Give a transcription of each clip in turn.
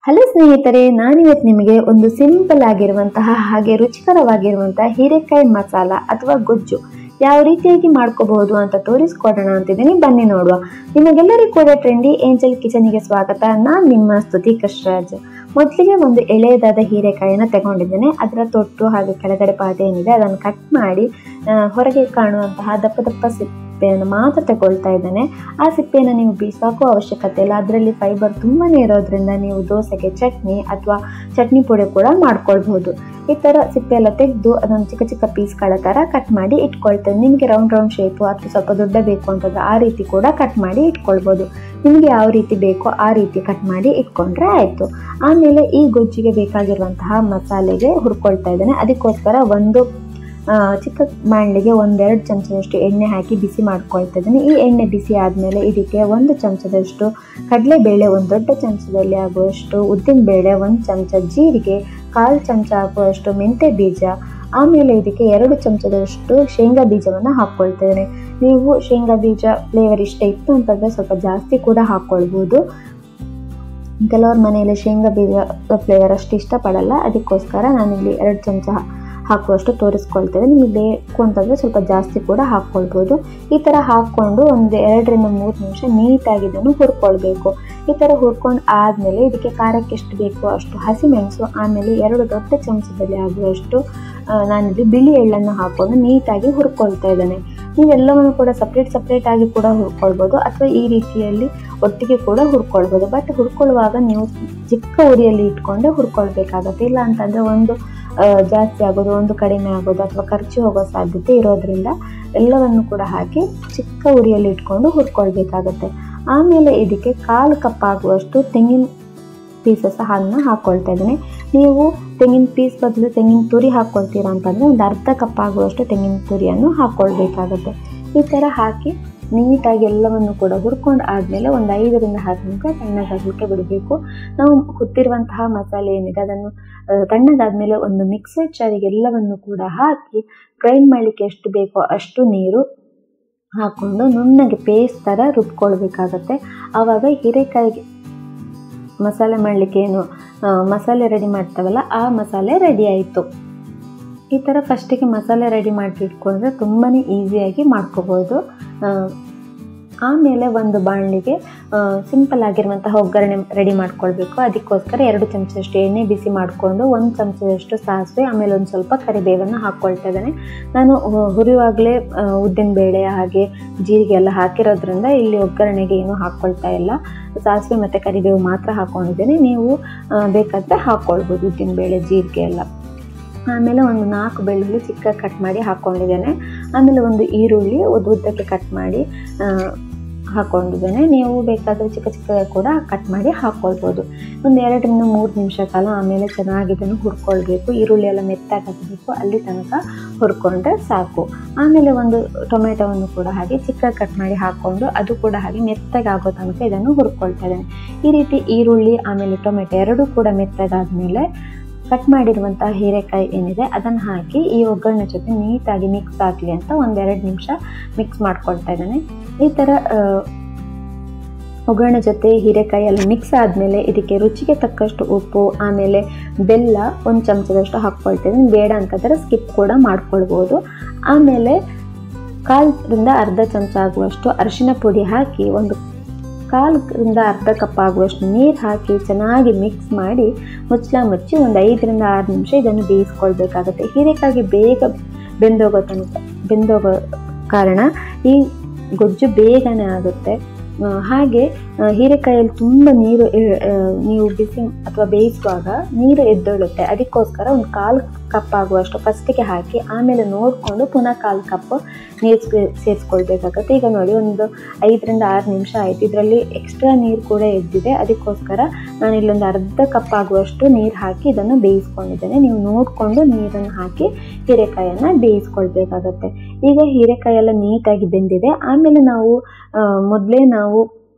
Hello ಸ್ನೇಹಿತರೆ, ನಾನಿವತ್ತು ನಿಮಗೆ ಒಂದು ಸಿಂಪಲ್ ಆಗಿರುವಂತಹ ಹಾಗೆ ರುಚಿಕರವಾಗಿರುವಂತಹ ಹೀರೆಕಾಯಿ ಮಸಾಲ ಅಥವಾ ಗೊಜ್ಜು ಯಾವ ರೀತಿಯಾಗಿ ಮಾಡ್ಕೋಬಹುದು ಅಂತ ತೋರಿಸ್ಕೊಡೋಣ ಅಂತಿದ್ದೀನಿ. ಬನ್ನಿ ನೋಡುವ. ನಿಮಗೆಲ್ಲರಿಗೂ ಕೂಡ ಟ್ರೆಂಡಿ ಏಂಜಲ್ ಕಿಚನ್ಗೆ ಸ್ವಾಗತ. ನಾನು ನಿಮ್ಮ ಸ್ತುತಿ ಕೃಷ್ಣರಾಜ್. ಮೊದಲಿಗೆ ಒಂದು ಎಳೆಯದಾದ ಹೀರೆಕಾಯಿನ ತಗೊಂಡಿದ್ದೇನೆ. ಅದರ ತೊಟ್ಟು ಹಾಗೆ ಕೆಳಗಡೆ ಪಾರ್ಟ್ ಏನಿದೆ ಅದನ್ನು ಕಟ್ ಮಾಡಿ ಹೊರಗೆ ಕಾಣುವಂತಹ ದಪ್ಪ ದಪ್ಪ ಸಿಪ್ಪೆಯನ್ನು ಮಾತ್ರ ತಗೊಳ್ತಾ ಇದ್ದೇನೆ. ಆ ಸಿಪ್ಪೆಯನ್ನು ನೀವು ಬೀಸಾಕೋ ಅವಶ್ಯಕತೆ ಇಲ್ಲ. ಅದರಲ್ಲಿ ಫೈಬರ್ ತುಂಬಾನೇ ಇರೋದ್ರಿಂದ ನೀವು ದೋಸೆಗೆ ಚಟ್ನಿ ಅಥವಾ ಚಟ್ನಿ ಪುಡಿ ಕೂಡ ಮಾಡ್ಕೊಳ್ಬಹುದು. ಈ ಥರ ಸಿಪ್ಪೆ ಎಲ್ಲ ತೆಗೆದು ಅದನ್ನು ಚಿಕ್ಕ ಚಿಕ್ಕ ಪೀಸ್ಗಳ ಥರ ಕಟ್ ಮಾಡಿ ಇಟ್ಕೊಳ್ತೇನೆ. ನಿಮಗೆ ರೌಂಡ್ ಶೇಪು ಅಥವಾ ಸ್ವಲ್ಪ ದೊಡ್ಡ ಬೇಕು ಅಂತಂದ್ರೆ ಆ ರೀತಿ ಕೂಡ ಕಟ್ ಮಾಡಿ ಇಟ್ಕೊಳ್ಬೋದು. ನಿಮಗೆ ಯಾವ ರೀತಿ ಬೇಕೋ ಆ ರೀತಿ ಕಟ್ ಮಾಡಿ ಇಟ್ಕೊಂಡ್ರೆ ಆಯಿತು. ಆಮೇಲೆ ಈ ಗೊಜ್ಜಿಗೆ ಬೇಕಾಗಿರುವಂತಹ ಮಸಾಲೆಗೆ ಹುರ್ಕೊಳ್ತಾ ಇದ್ದೇನೆ. ಅದಕ್ಕೋಸ್ಕರ ಒಂದು ಚಿಕ್ಕ ಬಾಣಲಿಗೆ 1-2 ಚಮಚದಷ್ಟು ಎಣ್ಣೆ ಹಾಕಿ ಬಿಸಿ ಮಾಡ್ಕೊಳ್ತಾ ಇದ್ದೀನಿ. ಈ ಎಣ್ಣೆ ಬಿಸಿ ಆದಮೇಲೆ ಇದಕ್ಕೆ 1 ಚಮಚದಷ್ಟು ಕಡಲೆಬೇಳೆ, 1 ದೊಡ್ಡ ಚಮಚದಲ್ಲಿ ಆಗುವಷ್ಟು ಉದ್ದಿನಬೇಳೆ, 1 ಚಮಚ ಜೀರಿಗೆ, 1/4 ಚಮಚ ಆಗುವಷ್ಟು ಮೆಂತ್ಯ ಬೀಜ, ಆಮೇಲೆ ಇದಕ್ಕೆ 2 ಚಮಚದಷ್ಟು ಶೇಂಗಾ ಬೀಜವನ್ನು ಹಾಕ್ಕೊಳ್ತಾ ಇದ್ದೀನಿ. ನೀವು ಶೇಂಗಾ ಬೀಜ ಫ್ಲೇವರ್ ಇಷ್ಟ ಇತ್ತು ಅಂತಂದರೆ ಸ್ವಲ್ಪ ಜಾಸ್ತಿ ಕೂಡ ಹಾಕ್ಕೊಳ್ಬೋದು. ಕೆಲವ್ರ ಮನೆಯಲ್ಲಿ ಶೇಂಗಾ ಬೀಜ ಫ್ಲೇವರ್ ಅಷ್ಟು ಇಷ್ಟಪಡಲ್ಲ, ಅದಕ್ಕೋಸ್ಕರ ನಾನಿಲ್ಲಿ 2 ಚಮಚ ಹಾಕುವಷ್ಟು ತೋರಿಸ್ಕೊಳ್ತೇವೆ. ನಿಮಗೆ ಬೇಕು ಅಂತಂದರೆ ಸ್ವಲ್ಪ ಜಾಸ್ತಿ ಕೂಡ ಹಾಕ್ಕೊಳ್ಬೋದು. ಈ ಥರ ಹಾಕ್ಕೊಂಡು ಒಂದು 2-3 ನಿಮಿಷ ನೀಟಾಗಿ ಇದನ್ನು ಹುರ್ಕೊಳ್ಬೇಕು. ಈ ಥರ ಹುರ್ಕೊಂಡು ಆದಮೇಲೆ ಇದಕ್ಕೆ ಖಾರಕ್ಕೆ ಎಷ್ಟು ಬೇಕೋ ಅಷ್ಟು ಹಸಿಮೆಣಸು, ಆಮೇಲೆ 2 ದೊಡ್ಡ ಚಮಚದಲ್ಲಿ ಆಗುವಷ್ಟು ನಾನಿಲ್ಲಿ ಬಿಳಿ ಎಳ್ಳನ್ನು ಹಾಕ್ಕೊಂಡು ನೀಟಾಗಿ ಹುರ್ಕೊಳ್ತಾ ಇದ್ದೇನೆ. ನೀವೆಲ್ಲವನ್ನು ಕೂಡ ಸಪ್ರೇಟ್ ಆಗಿ ಕೂಡ ಹುರ್ಕೊಳ್ಬೋದು ಅಥವಾ ಈ ರೀತಿಯಲ್ಲಿ ಒಟ್ಟಿಗೆ ಕೂಡ ಹುರ್ಕೊಳ್ಬೋದು. ಬಟ್ ಹುರ್ಕೊಳ್ಳುವಾಗ ನೀವು ಚಿಕ್ಕ ಉರಿಯಲ್ಲಿ ಇಟ್ಕೊಂಡೆ ಹುರ್ಕೊಳ್ಬೇಕಾಗತ್ತೆ. ಇಲ್ಲ ಅಂತಂದರೆ ಒಂದು ಜಾಸ್ತಿ ಆಗೋದು, ಒಂದು ಕಡಿಮೆ ಆಗೋದು ಅಥವಾ ಖರ್ಚು ಹೋಗೋ ಸಾಧ್ಯತೆ ಇರೋದ್ರಿಂದ ಎಲ್ಲವನ್ನು ಕೂಡ ಹಾಕಿ ಚಿಕ್ಕ ಉರಿಯಲ್ಲಿ ಇಟ್ಕೊಂಡು ಹುರ್ಕೊಳ್ಬೇಕಾಗತ್ತೆ. ಆಮೇಲೆ ಇದಕ್ಕೆ 1/4 ಕಪ್ ಆಗುವಷ್ಟು ತೆಂಗಿನ ಪೀಸಸ್ ಹಾಲನ್ನ ಹಾಕ್ಕೊಳ್ತಾ ಇದ್ದೀನಿ. ನೀವು ತೆಂಗಿನ ಪೀಸ್ ಬದಲು ತೆಂಗಿನ ತುರಿ ಹಾಕ್ಕೊಳ್ತೀರಾ ಅಂತಂದರೆ ಒಂದು 1/2 ಕಪ್ ಆಗುವಷ್ಟು ತೆಂಗಿನ ತುರಿಯನ್ನು ಹಾಕ್ಕೊಳ್ಬೇಕಾಗತ್ತೆ. ಈ ಥರ ಹಾಕಿ ನೀಟಾಗಿ ಎಲ್ಲವನ್ನು ಕೂಡ ಹುರ್ಕೊಂಡು ಆದಮೇಲೆ ಒಂದು 5-10 ನಿಮಿಷ ತಣ್ಣಗಾಗಲಿಕ್ಕೆ ಬಿಡಬೇಕು. ನಾವು ಹುತ್ತಿರುವಂತಹ ಮಸಾಲೆ ಏನಿದೆ ಅದನ್ನು ತಣ್ಣಗಾದ್ಮೇಲೆ ಒಂದು ಮಿಕ್ಸರ್ ಜಾರಿಗೆ ಎಲ್ಲವನ್ನು ಕೂಡ ಹಾಕಿ ಗ್ರೈಂಡ್ ಮಾಡಲಿಕ್ಕೆ ಎಷ್ಟು ಬೇಕೋ ಅಷ್ಟು ನೀರು ಹಾಕ್ಕೊಂಡು ನುಣ್ಣಗೆ ಪೇಸ್ಟ್ ಥರ ರುಬ್ಕೊಳ್ಬೇಕಾಗತ್ತೆ. ಆವಾಗ ಹೀರೆಕಾಯಿಗೆ ಮಸಾಲೆ ಮಾಡಲಿಕ್ಕೆ ಏನು ಮಸಾಲೆ ರೆಡಿ ಮಾಡ್ತಾವಲ್ಲ ಆ ಮಸಾಲೆ ರೆಡಿ ಆಯಿತು. ಈ ಥರ ಫಸ್ಟಿಗೆ ಮಸಾಲೆ ರೆಡಿ ಮಾಡಿ ಇಟ್ಕೊಂಡ್ರೆ ತುಂಬಾ ಈಸಿಯಾಗಿ ಮಾಡ್ಕೋಬೋದು. ಆಮೇಲೆ ಒಂದು ಬಾಣಲಿಗೆ ಸಿಂಪಲ್ ಆಗಿರುವಂತಹ ಒಗ್ಗರಣೆ ರೆಡಿ ಮಾಡ್ಕೊಳ್ಬೇಕು. ಅದಕ್ಕೋಸ್ಕರ 2 ಚಮಚದಷ್ಟು ಎಣ್ಣೆ ಬಿಸಿ ಮಾಡಿಕೊಂಡು 1 ಚಮಚದಷ್ಟು ಸಾಸಿವೆ, ಆಮೇಲೆ ಒಂದು ಸ್ವಲ್ಪ ಕರಿಬೇವನ್ನು ಹಾಕ್ಕೊಳ್ತಾ ಇದ್ದೇನೆ. ನಾನು ಹುರಿಯುವಾಗಲೇ ಉದ್ದಿನಬೇಳೆ ಹಾಗೆ ಜೀರಿಗೆ ಎಲ್ಲ ಹಾಕಿರೋದ್ರಿಂದ ಇಲ್ಲಿ ಒಗ್ಗರಣೆಗೆ ಏನೂ ಹಾಕ್ಕೊಳ್ತಾ ಇಲ್ಲ. ಸಾಸಿವೆ ಮತ್ತು ಕರಿಬೇವು ಮಾತ್ರ ಹಾಕ್ಕೊಂಡಿದ್ದೇನೆ. ನೀವು ಬೇಕಾದರೆ ಹಾಕ್ಕೊಳ್ಬೋದು ಉದ್ದಿನಬೇಳೆ ಜೀರಿಗೆ ಎಲ್ಲ. ಆಮೇಲೆ ಒಂದು 4 ಬೆಳ್ಳುಳ್ಳಿ ಚಿಕ್ಕ ಕಟ್ ಮಾಡಿ ಹಾಕ್ಕೊಂಡಿದ್ದೇನೆ. ಆಮೇಲೆ ಒಂದು ಈರುಳ್ಳಿ ಉದ್ದಕ್ಕೆ ಕಟ್ ಮಾಡಿ ಹಾಕ್ಕೊಂಡಿದ್ದೇನೆ. ನೀವು ಬೇಕಾದರೆ ಚಿಕ್ಕ ಚಿಕ್ಕ ಕೂಡ ಕಟ್ ಮಾಡಿ ಹಾಕ್ಕೊಳ್ಬೋದು. ಒಂದು 2-3 ನಿಮಿಷ ಕಾಲ ಆಮೇಲೆ ಚೆನ್ನಾಗಿ ಇದನ್ನು ಹುರ್ಕೊಳ್ಬೇಕು. ಈರುಳ್ಳಿ ಎಲ್ಲ ಮೆತ್ತಾಗಬೇಕು, ಅಲ್ಲಿ ತನಕ ಹುರ್ಕೊಂಡ್ರೆ ಸಾಕು. ಆಮೇಲೆ ಒಂದು ಟೊಮೆಟೊವನ್ನು ಕೂಡ ಹಾಗೆ ಚಿಕ್ಕ ಕಟ್ ಮಾಡಿ ಹಾಕ್ಕೊಂಡು ಅದು ಕೂಡ ಹಾಗೆ ಮೆತ್ತಗಾಗೋ ತನಕ ಇದನ್ನು ಹುರ್ಕೊಳ್ತಾ ಇದ್ದೇನೆ. ಈ ರೀತಿ ಈರುಳ್ಳಿ ಆಮೇಲೆ ಟೊಮೆಟೊ ಎರಡೂ ಕೂಡ ಮೆತ್ತಗಾದ್ಮೇಲೆ ಕಟ್ ಮಾಡಿರುವಂತಹ ಹೀರೆಕಾಯಿ ಏನಿದೆ ಅದನ್ನು ಹಾಕಿ ಈ ಒಗ್ಗರಣೆ ಜೊತೆ ನೀಟಾಗಿ ಮಿಕ್ಸ್ ಆಗಲಿ ಅಂತ 1-2 ನಿಮಿಷ ಮಿಕ್ಸ್ ಮಾಡ್ಕೊಳ್ತಾ ಇದ್ದೇನೆ. ಈ ಥರ ಒಗ್ಗರಣೆ ಜೊತೆ ಹೀರೆಕಾಯಿ ಎಲ್ಲ ಮಿಕ್ಸ್ ಆದಮೇಲೆ ಇದಕ್ಕೆ ರುಚಿಗೆ ತಕ್ಕಷ್ಟು ಉಪ್ಪು, ಆಮೇಲೆ ಬೆಲ್ಲ 1 ಚಮಚದಷ್ಟು ಹಾಕ್ಕೊಳ್ತಾ ಇದ್ದೀನಿ. ಬೇಡ ಅಂತಂದರೆ ಸ್ಕಿಪ್ ಕೂಡ ಮಾಡ್ಕೊಳ್ಬೋದು. ಆಮೇಲೆ 1/4 ಚಮಚ ಆಗುವಷ್ಟು ಅರಿಶಿನ ಪುಡಿ ಹಾಕಿ 1/4 ಕಪ್ ಆಗುವಷ್ಟು ನೀರು ಹಾಕಿ ಚೆನ್ನಾಗಿ ಮಿಕ್ಸ್ ಮಾಡಿ ಮುಚ್ಚಿ ಒಂದು 5-6 ನಿಮಿಷ ಇದನ್ನು ಬೇಯಿಸ್ಕೊಳ್ಬೇಕಾಗತ್ತೆ. ಹೀರೆಕಾಯಿಗೆ ಬೇಗ ಬೆಂದೋಗೋ ಕಾರಣ ಈ ಗೊಜ್ಜು ಬೇಗನೆ ಆಗುತ್ತೆ. ಹಾಗೆ ಹೀರೆಕಾಯಲ್ಲಿ ತುಂಬ ನೀರು ನೀವು ಬಿಸಿ ಅಥವಾ ಬೇಯಿಸುವಾಗ ನೀರು ಎದ್ದೊಳುತ್ತೆ. ಅದಕ್ಕೋಸ್ಕರ ಒಂದು 1/4 ಕಪ್ ಆಗುವಷ್ಟು ಫಸ್ಟಿಗೆ ಹಾಕಿ ಆಮೇಲೆ ನೋಡಿಕೊಂಡು ಪುನಃ 1/4 ಕಪ್ ನೀರು ಸೇರಿಸ್ಕೊಳ್ಬೇಕಾಗತ್ತೆ. ಈಗ ನೋಡಿ ಒಂದು 5-6 ನಿಮಿಷ ಆಯಿತು. ಇದರಲ್ಲಿ ಎಕ್ಸ್ಟ್ರಾ ನೀರು ಕೂಡ ಎದ್ದಿದೆ. ಅದಕ್ಕೋಸ್ಕರ ನಾನು ಇಲ್ಲೊಂದು 1/2 ಕಪ್ ಆಗುವಷ್ಟು ನೀರು ಹಾಕಿ ಇದನ್ನು ಬೇಯಿಸ್ಕೊಂಡಿದ್ದೇನೆ. ನೀವು ನೋಡಿಕೊಂಡು ನೀರನ್ನು ಹಾಕಿ ಹೀರೆಕಾಯನ್ನು ಬೇಯಿಸ್ಕೊಳ್ಬೇಕಾಗತ್ತೆ. ಈಗ ಹೀರೆಕಾಯಿ ಎಲ್ಲ ನೀಟಾಗಿ ಬೆಂದಿದೆ. ಆಮೇಲೆ ಮೊದಲೇ ನಾವು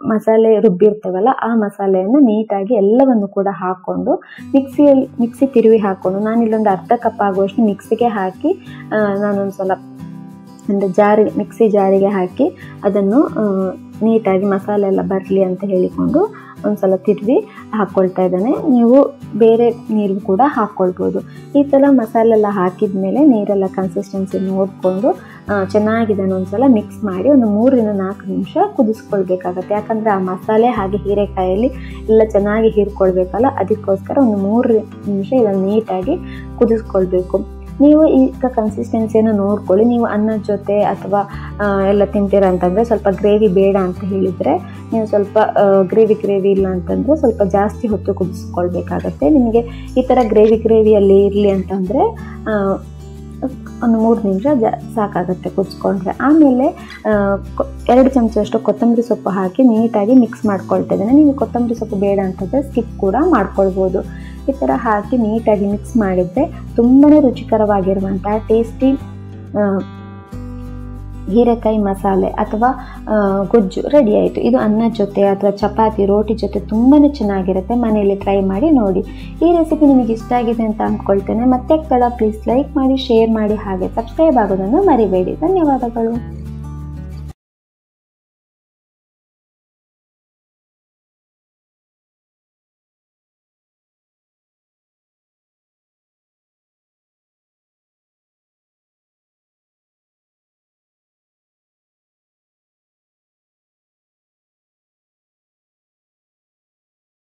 ಮಸಾಲೆ ರುಬ್ಬಿರ್ತೇವಲ್ಲ ಆ ಮಸಾಲೆಯನ್ನು ನೀಟಾಗಿ ಎಲ್ಲವನ್ನು ಕೂಡ ಹಾಕ್ಕೊಂಡು ಮಿಕ್ಸಿ ತಿರುವಿ ಹಾಕ್ಕೊಂಡು ನಾನಿಲ್ಲೊಂದು 1/2 ಕಪ್ ಆಗುವಷ್ಟು ಮಿಕ್ಸಿಗೆ ಹಾಕಿ ನಾನೊಂದು ಸಲ ಅಂದರೆ ಮಿಕ್ಸಿ ಜಾರಿಗೆ ಹಾಕಿ ಅದನ್ನು ನೀಟಾಗಿ ಮಸಾಲೆ ಎಲ್ಲ ಬರಲಿ ಅಂತ ಹೇಳಿಕೊಂಡು ಒಂದ್ಸಲ ತಿರುವಿ ಹಾಕ್ಕೊಳ್ತಾ ಇದ್ದಾನೆ. ನೀವು ಬೇರೆ ನೀರು ಕೂಡ ಹಾಕ್ಕೊಳ್ಬೋದು. ಈ ಥರ ಮಸಾಲೆ ಎಲ್ಲ ಹಾಕಿದ ಮೇಲೆ ನೀರೆಲ್ಲ ಕನ್ಸಿಸ್ಟೆನ್ಸಿ ನೋಡಿಕೊಂಡು ಚೆನ್ನಾಗಿ ಇದನ್ನು ಒಂದ್ಸಲ ಮಿಕ್ಸ್ ಮಾಡಿ ಒಂದು 3 ರಿಂದ 4 ನಿಮಿಷ ಕುದಿಸ್ಕೊಳ್ಬೇಕಾಗತ್ತೆ. ಯಾಕಂದರೆ ಆ ಮಸಾಲೆ ಹಾಗೆ ಹೀರೆಕಾಯಲ್ಲಿ ಎಲ್ಲ ಚೆನ್ನಾಗಿ ಹೀರ್ಕೊಳ್ಬೇಕಲ್ಲ, ಅದಕ್ಕೋಸ್ಕರ ಒಂದು 3 ನಿಮಿಷ ಇದನ್ನು ನೀಟಾಗಿ ಕುದಿಸ್ಕೊಳ್ಬೇಕು. ನೀವು ಈಗ ಕನ್ಸಿಸ್ಟೆನ್ಸಿಯನ್ನು ನೋಡ್ಕೊಳ್ಳಿ. ನೀವು ಅನ್ನದ ಜೊತೆ ಅಥವಾ ಎಲ್ಲ ತಿಂತೀರ ಅಂತಂದರೆ, ಸ್ವಲ್ಪ ಗ್ರೇವಿ ಬೇಡ ಅಂತ ಹೇಳಿದರೆ ನೀವು ಸ್ವಲ್ಪ ಗ್ರೇವಿ ಇಲ್ಲ ಅಂತಂದರೆ ಸ್ವಲ್ಪ ಜಾಸ್ತಿ ಹೊತ್ತು ಕುದಿಸ್ಕೊಳ್ಬೇಕಾಗತ್ತೆ. ನಿಮಗೆ ಈ ಥರ ಗ್ರೇವಿಯಲ್ಲಿ ಇರಲಿ ಅಂತಂದರೆ ಒಂದು 3 ನಿಮಿಷ ಸಾಕಾಗುತ್ತೆ ಕುದಿಸ್ಕೊಂಡ್ರೆ. ಆಮೇಲೆ 2 ಚಮಚದಷ್ಟು ಕೊತ್ತಂಬರಿ ಸೊಪ್ಪು ಹಾಕಿ ನೀಟಾಗಿ ಮಿಕ್ಸ್ ಮಾಡ್ಕೊಳ್ತಾ ಇದ್ದೇನೆ. ನೀವು ಕೊತ್ತಂಬರಿ ಸೊಪ್ಪು ಬೇಡ ಅಂತಂದರೆ ಸ್ಕಿಪ್ ಕೂಡ ಮಾಡ್ಕೊಳ್ಬೋದು. ಈ ಥರ ಹಾಕಿ ನೀಟಾಗಿ ಮಿಕ್ಸ್ ಮಾಡಿದರೆ ತುಂಬಾ ರುಚಿಕರವಾಗಿರುವಂತಹ ಟೇಸ್ಟಿ ಹೀರೆಕಾಯಿ ಮಸಾಲೆ ಅಥವಾ ಗೊಜ್ಜು ರೆಡಿ ಆಯಿತು. ಇದು ಅನ್ನದ ಜೊತೆ ಅಥವಾ ಚಪಾತಿ ರೋಟಿ ಜೊತೆ ತುಂಬಾ ಚೆನ್ನಾಗಿರುತ್ತೆ. ಮನೆಯಲ್ಲಿ ಟ್ರೈ ಮಾಡಿ ನೋಡಿ. ಈ ರೆಸಿಪಿ ನಿಮಗೆ ಇಷ್ಟ ಆಗಿದೆ ಅಂತ ಅಂದ್ಕೊಳ್ತೇನೆ. ಮತ್ತೆ ಪ್ಲೀಸ್ ಲೈಕ್ ಮಾಡಿ, ಶೇರ್ ಮಾಡಿ, ಹಾಗೆ ಸಬ್ಸ್ಕ್ರೈಬ್ ಆಗೋದನ್ನು ಮರಿಬೇಡಿ. ಧನ್ಯವಾದಗಳು.